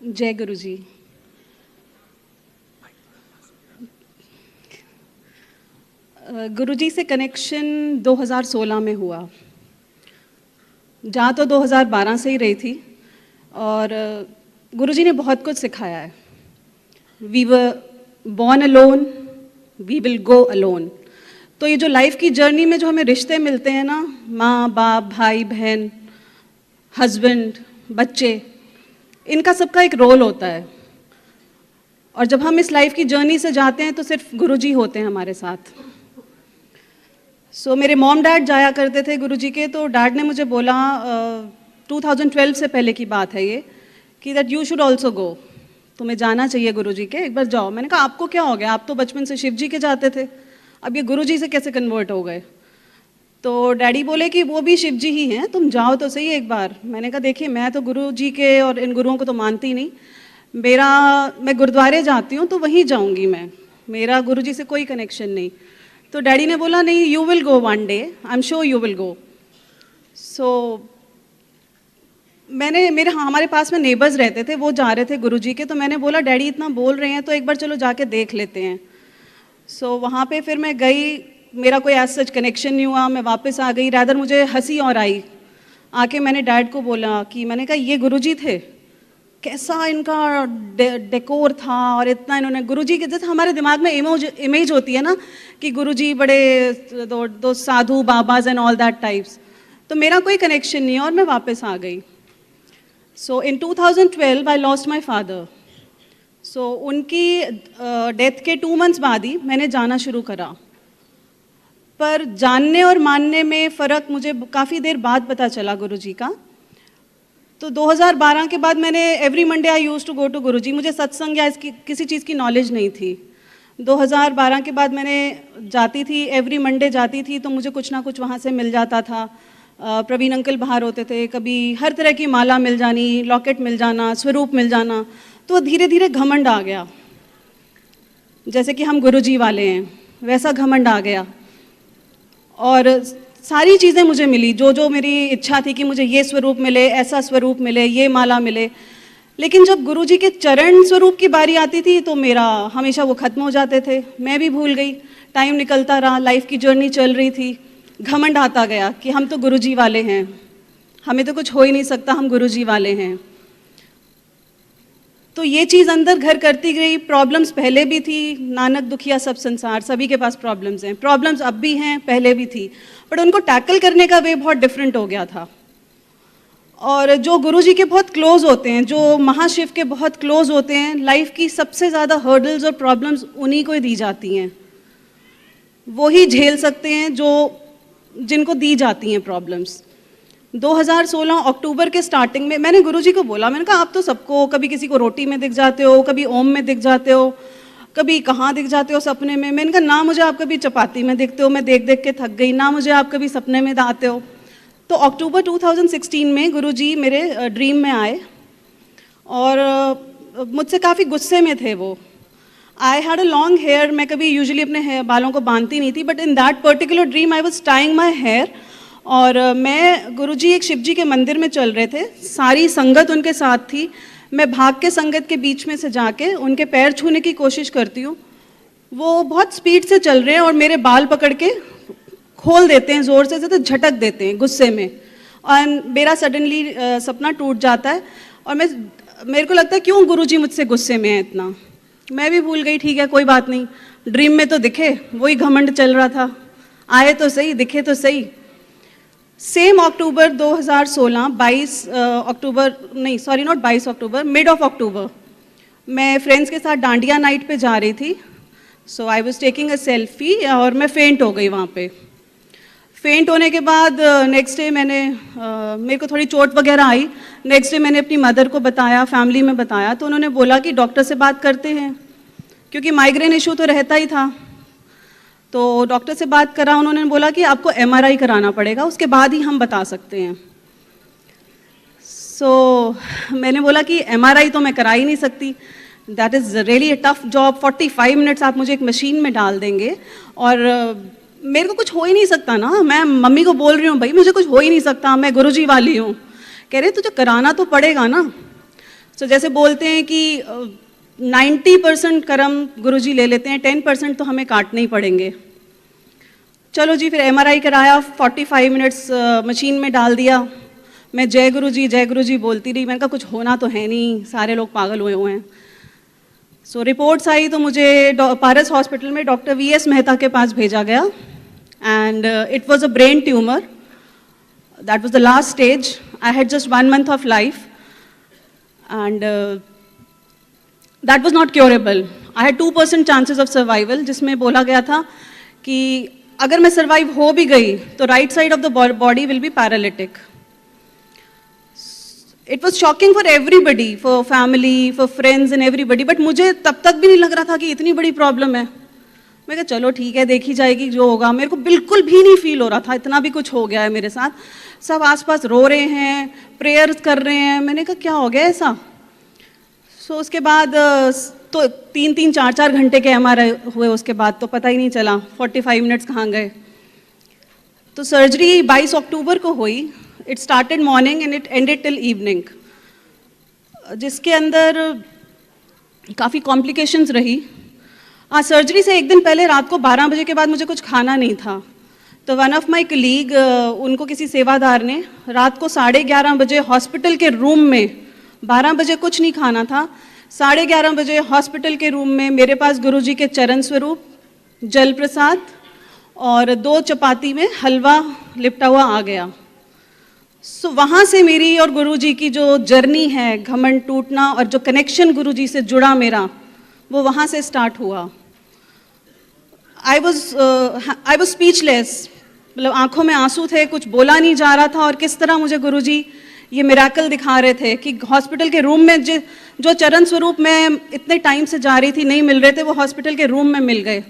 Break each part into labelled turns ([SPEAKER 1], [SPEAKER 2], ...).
[SPEAKER 1] जय गुरु जी। गुरु जी से कनेक्शन 2016 में हुआ। जहाँ तो 2012 से ही रही थी और गुरु जी ने बहुत कुछ सिखाया है। We were born alone, we will go alone. तो ये जो लाइफ की जर्नी में जो हमें रिश्ते मिलते हैं ना, माँ बाप, भाई बहन, हस्बैंड, बच्चे, इनका सबका एक रोल होता है। और जब हम इस लाइफ की जर्नी से जाते हैं तो सिर्फ गुरु जी होते हैं हमारे साथ। मेरे मॉम डैड जाया करते थे गुरु जी के, तो डैड ने मुझे बोला 2012 से पहले की बात है ये, कि that you should also go, तुम्हें जाना चाहिए गुरु जी के, एक बार जाओ। मैंने कहा आपको क्या हो गया, आप तो बचपन से शिव जी के जाते थे, अब ये गुरु जी से कैसे कन्वर्ट हो गए? तो डैडी बोले कि वो भी शिव जी ही हैं, तुम जाओ तो सही एक बार। मैंने कहा देखिए मैं तो गुरु जी के और इन गुरुओं को तो मानती नहीं, मैं गुरुद्वारे जाती हूँ तो वहीं जाऊँगी मैं, मेरा गुरु जी से कोई कनेक्शन नहीं। तो डैडी ने बोला नहीं, you will go one day, I am sure you will go. हमारे पास में नेबर्स रहते थे, वो जा रहे थे गुरु जी के, तो मैंने बोला डैडी इतना बोल रहे हैं तो एक बार चलो जाके देख लेते हैं। वहाँ पे फिर मैं गई, मेरा कोई ऐसा सच कनेक्शन नहीं हुआ, मैं वापस आ गई। रैदर मुझे हंसी और आई। आके मैंने डैड को बोला कि मैंने कहा ये गुरुजी थे, कैसा इनका डेकोर था, और इतना इन्होंने गुरुजी के जैसे हमारे दिमाग में इमेज होती है ना कि गुरुजी बड़े दो साधु बाबाज एंड ऑल दैट टाइप्स। तो मेरा कोई कनेक्शन नहीं है और मैं वापस आ गई। इन 2012 आई लॉस्ट माई फादर। उनकी डेथ के 2 मंथ्स बाद ही मैंने जाना शुरू करा। पर जानने और मानने में फ़र्क मुझे काफ़ी देर बाद पता चला गुरु जी का। तो 2012 के बाद मैंने every Monday I use to go to Guru ji. मुझे सत्संग या इसकी किसी चीज़ की नॉलेज नहीं थी। 2012 के बाद मैंने जाती थी, एवरी मंडे जाती थी, तो मुझे कुछ ना कुछ वहाँ से मिल जाता था। प्रवीण अंकल बाहर होते थे, कभी हर तरह की माला मिल जानी, लॉकेट मिल जाना, स्वरूप मिल जाना। तो धीरे धीरे घमंड आ गया, जैसे कि हम गुरु जी वाले हैं वैसा घमंड आ गया। और सारी चीज़ें मुझे मिली, जो जो मेरी इच्छा थी कि मुझे ये स्वरूप मिले, ऐसा स्वरूप मिले, ये माला मिले। लेकिन जब गुरु जी के चरण स्वरूप की बारी आती थी तो मेरा हमेशा वो ख़त्म हो जाते थे, मैं भी भूल गई। टाइम निकलता रहा, लाइफ की जर्नी चल रही थी, घमंड आता गया कि हम तो गुरु जी वाले हैं, हमें तो कुछ हो ही नहीं सकता, हम गुरु जी वाले हैं। तो ये चीज़ अंदर घर करती गई। प्रॉब्लम्स पहले भी थी, नानक दुखिया सब संसार, सभी के पास प्रॉब्लम्स हैं। प्रॉब्लम्स अब भी हैं, पहले भी थी, बट उनको टैकल करने का वे बहुत डिफरेंट हो गया था। और जो गुरुजी के बहुत क्लोज होते हैं, जो महाशिव के बहुत क्लोज होते हैं, लाइफ की सबसे ज़्यादा हर्डल्स और प्रॉब्लम्स उन्हीं को दी जाती हैं। वो ही झेल सकते हैं जो जिनको दी जाती हैं प्रॉब्लम्स। 2016 अक्टूबर के स्टार्टिंग में मैंने गुरुजी को बोला, मैंने कहा आप तो सबको, कभी किसी को रोटी में दिख जाते हो, कभी ओम में दिख जाते हो, कभी कहाँ दिख जाते हो सपने में। मैंने कहा ना मुझे आप कभी चपाती में दिखते हो, मैं देख देख के थक गई, ना मुझे आप कभी सपने में आते हो। तो अक्टूबर 2016 में गुरुजी मेरे ड्रीम में आए और मुझसे काफ़ी गुस्से में थे वो। I had a long hair, मैं कभी यूजुअली अपने बालों को बांधती नहीं थी, but in that particular dream I was tying my hair. और मैं गुरुजी एक शिव जी के मंदिर में चल रहे थे, सारी संगत उनके साथ थी। मैं भाग के संगत के बीच में से जाके उनके पैर छूने की कोशिश करती हूँ। वो बहुत स्पीड से चल रहे हैं और मेरे बाल पकड़ के खोल देते हैं ज़ोर से, तो झटक देते हैं गुस्से में, और मेरा सडनली सपना टूट जाता है। और मेरे को लगता है क्यों गुरुजी मुझसे गुस्से में है इतना। मैं भी भूल गई, ठीक है कोई बात नहीं, ड्रीम में तो दिखे, वही घमंड चल रहा था, आए तो सही, दिखे तो सही। सेम अक्टूबर 2016, 22 अक्टूबर नहीं, sorry not 22 October, mid of October, मैं फ्रेंड्स के साथ डांडिया नाइट पे जा रही थी। I was taking a selfie और मैं फेंट हो गई वहाँ पे। फेंट होने के बाद नेक्स्ट डे मेरे को थोड़ी चोट वगैरह आई। नेक्स्ट डे मैंने अपनी मदर को बताया, फैमिली में बताया, तो उन्होंने बोला कि डॉक्टर से बात करते हैं, क्योंकि माइग्रेन इशू तो रहता ही था। तो डॉक्टर से बात करा, उन्होंने बोला कि आपको MRI कराना पड़ेगा, उसके बाद ही हम बता सकते हैं। मैंने बोला कि MRI तो मैं करा ही नहीं सकती, that is really a tough job. 45 minutes आप मुझे एक मशीन में डाल देंगे और मेरे को कुछ हो ही नहीं सकता ना। मैं मम्मी को बोल रही हूँ भाई मुझे कुछ हो ही नहीं सकता, मैं गुरुजी वाली हूँ। कह रहे तुझे कराना तो पड़ेगा ना। So जैसे बोलते हैं कि 90% कर्म गुरुजी ले लेते हैं, 10% तो हमें काटने ही पड़ेंगे। चलो जी, फिर MRI कराया, 45 मिनट्स मशीन में डाल दिया। मैं जय गुरुजी बोलती रही। मैंने कहा कुछ होना तो है नहीं, सारे लोग पागल हुए हुए हैं। सो रिपोर्ट्स आई तो मुझे पारस हॉस्पिटल में डॉक्टर VS मेहता के पास भेजा गया, and it was a brain tumour. That was the last stage. I had just 1 month of life, and that was not curable. I had 2% chances of survival, जिसमें बोला गया था कि अगर मैं सर्वाइव हो भी गई तो right side of the body will be paralytic. It was shocking for everybody, for family, for friends and everybody, but मुझे तब तक भी नहीं लग रहा था कि इतनी बड़ी प्रॉब्लम है। मैं कहा चलो ठीक है, देखी जाएगी जो होगा। मेरे को बिल्कुल भी नहीं फील हो रहा था इतना भी कुछ हो गया है मेरे साथ। सब आसपास रो रहे हैं, प्रेयर्स कर रहे हैं। मैंने कहा क्या हो गया ऐसा। सो उसके बाद तो 3-3, 4-4 घंटे के MRI हुए। उसके बाद तो पता ही नहीं चला 45 मिनट्स कहाँ गए। तो सर्जरी 22 अक्टूबर को हुई। It started morning and it ended till evening, जिसके अंदर काफ़ी कॉम्प्लिकेशंस रही। सर्जरी से एक दिन पहले रात को 12 बजे के बाद मुझे कुछ खाना नहीं था। तो वन ऑफ माई कलीग, उनको किसी सेवादार ने रात को 11:30 बजे हॉस्पिटल के रूम में, 12 बजे कुछ नहीं खाना था, 11:30 बजे हॉस्पिटल के रूम में मेरे पास गुरुजी के चरण स्वरूप, जल प्रसाद और 2 चपाती में हलवा लिपटा हुआ आ गया। सो वहाँ से मेरी और गुरुजी की जो जर्नी है, घमंड टूटना और जो कनेक्शन गुरुजी से जुड़ा मेरा, वो वहाँ से स्टार्ट हुआ। आई वॉज स्पीचलेस, मतलब आंखों में आंसू थे, कुछ बोला नहीं जा रहा था। और किस तरह मुझे गुरुजी ये मिराकल दिखा रहे थे कि हॉस्पिटल के रूम में जो चरण स्वरूप में इतने टाइम से जा रही थी नहीं मिल रहे थे, वो हॉस्पिटल के रूम में मिल गए।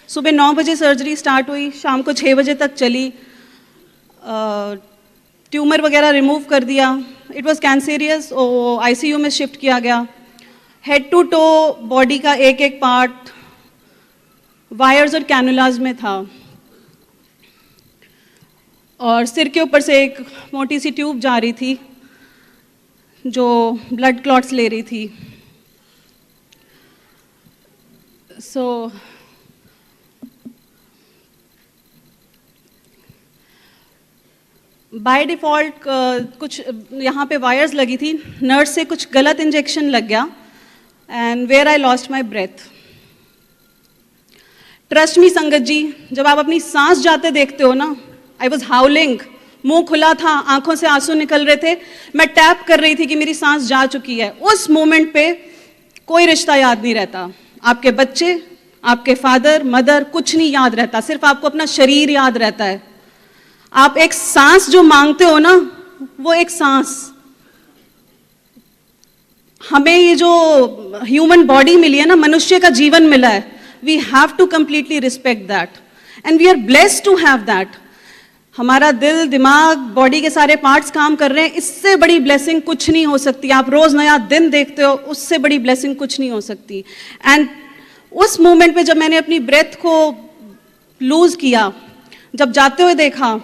[SPEAKER 1] सुबह 9 बजे सर्जरी स्टार्ट हुई, शाम को 6 बजे तक चली। ट्यूमर वगैरह रिमूव कर दिया। इट वॉज कैंसेरियस, ICU में शिफ्ट किया गया। हेड टू टो बॉडी का एक एक पार्ट वायर्स और कैनुलाज में था, और सिर के ऊपर से एक मोटी सी ट्यूब जा रही थी जो ब्लड क्लॉट्स ले रही थी। सो बाय डिफ़ॉल्ट कुछ यहाँ पे वायर्स लगी थी, नर्स से कुछ गलत इंजेक्शन लग गया, and where I lost my breath. Trust me संगत जी, जब आप अपनी सांस जाते देखते हो ना, आई वॉज हाउलिंग, मुंह खुला था, आंखों से आंसू निकल रहे थे। मैं टैप कर रही थी कि मेरी सांस जा चुकी है। उस मोमेंट पे कोई रिश्ता याद नहीं रहता, आपके बच्चे, आपके फादर मदर, कुछ नहीं याद रहता, सिर्फ आपको अपना शरीर याद रहता है। आप एक सांस जो मांगते हो ना, वो एक सांस। हमें ये जो ह्यूमन बॉडी मिली है ना, मनुष्य का जीवन मिला है, we have to completely respect that, and we are blessed to have that. हमारा दिल, दिमाग, बॉडी के सारे पार्ट्स काम कर रहे हैं, इससे बड़ी ब्लेसिंग कुछ नहीं हो सकती। आप रोज नया दिन देखते हो, उससे बड़ी ब्लेसिंग कुछ नहीं हो सकती। एंड उस मोमेंट पे जब मैंने अपनी ब्रेथ को लूज किया, जब जाते हुए देखा,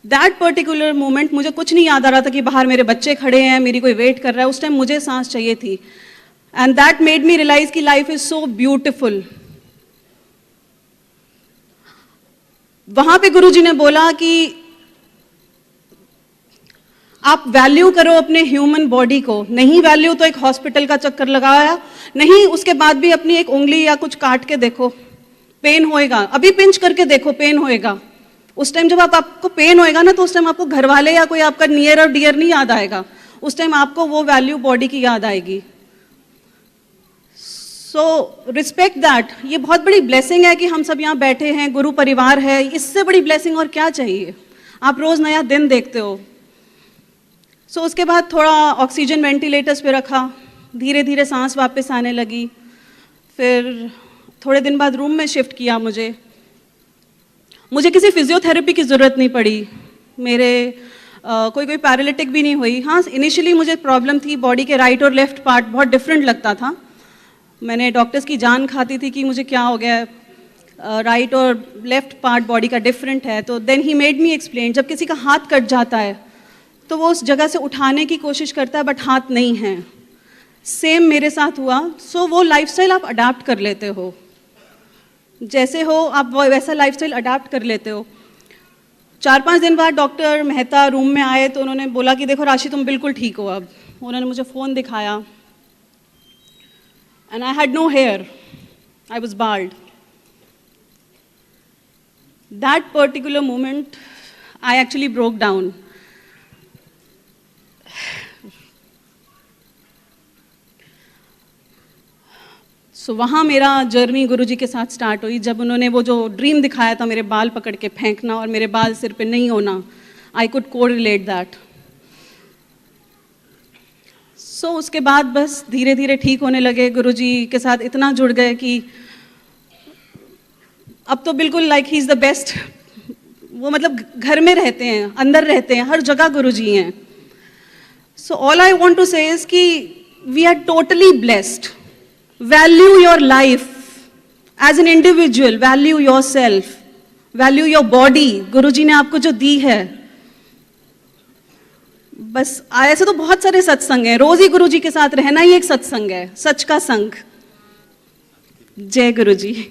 [SPEAKER 1] दैट पर्टिकुलर मोमेंट, मुझे कुछ नहीं याद आ रहा था कि बाहर मेरे बच्चे खड़े हैं, मेरी कोई वेट कर रहा है। उस टाइम मुझे सांस चाहिए थी, and that made me realise कि लाइफ इज सो ब्यूटिफुल। वहां पे गुरुजी ने बोला कि आप वैल्यू करो अपने ह्यूमन बॉडी को। नहीं वैल्यू तो एक हॉस्पिटल का चक्कर लगाया, नहीं उसके बाद भी अपनी एक उंगली या कुछ काट के देखो, पेन होएगा। अभी पिंच करके देखो, पेन होएगा। उस टाइम जब आपको पेन होएगा ना, तो उस टाइम आपको घर वाले या कोई आपका नियर और डियर नहीं याद आएगा, उस टाइम आपको वो वैल्यू बॉडी की याद आएगी। So respect that. ये बहुत बड़ी ब्लेसिंग है कि हम सब यहाँ बैठे हैं, गुरु परिवार है, इससे बड़ी ब्लेसिंग और क्या चाहिए। आप रोज नया दिन देखते हो। सो उसके बाद थोड़ा ऑक्सीजन वेंटिलेटर्स पे रखा, धीरे धीरे सांस वापस आने लगी। फिर थोड़े दिन बाद रूम में शिफ्ट किया। मुझे किसी फिजियोथेरेपी की ज़रूरत नहीं पड़ी, मेरे कोई पैरालिटिक भी नहीं हुई। हाँ, इनिशियली मुझे प्रॉब्लम थी, बॉडी के राइट और लेफ्ट पार्ट बहुत डिफरेंट लगता था। मैंने डॉक्टर्स की जान खाती थी कि मुझे क्या हो गया है, राइट और लेफ्ट पार्ट बॉडी का डिफरेंट है। तो then he made me explain, जब किसी का हाथ कट जाता है तो वो उस जगह से उठाने की कोशिश करता है, बट हाथ नहीं है, सेम मेरे साथ हुआ। सो वो लाइफस्टाइल आप अडाप्ट कर लेते हो, जैसे हो आप वैसा लाइफस्टाइल अडाप्ट कर लेते हो। 4-5 दिन बाद डॉक्टर मेहता रूम में आए तो उन्होंने बोला कि देखो राशि तुम बिल्कुल ठीक हो अब। उन्होंने मुझे फ़ोन दिखाया and I had no hair, I was bald. That particular moment I actually broke down. So वहाँ मेरा जर्नी गुरुजी के साथ स्टार्ट हुई, जब उन्होंने वो जो ड्रीम दिखाया था मेरे बाल पकड़ के फेंकना और मेरे बाल सिर पे नहीं होना, आई कुड को रिलेट दैट। सो उसके बाद बस धीरे धीरे ठीक होने लगे, गुरुजी के साथ इतना जुड़ गए कि अब तो बिल्कुल like he is the best. वो मतलब घर में रहते हैं, अंदर रहते हैं, हर जगह गुरुजी हैं। So all I want to say is कि we are totally blessed. Value your life as an individual, value yourself, value your body। गुरुजी ने आपको जो दी है, बस ऐसे तो बहुत सारे सत्संग हैं, रोज ही गुरुजी के साथ रहना ही एक सत्संग है, सच का संग। जय गुरुजी।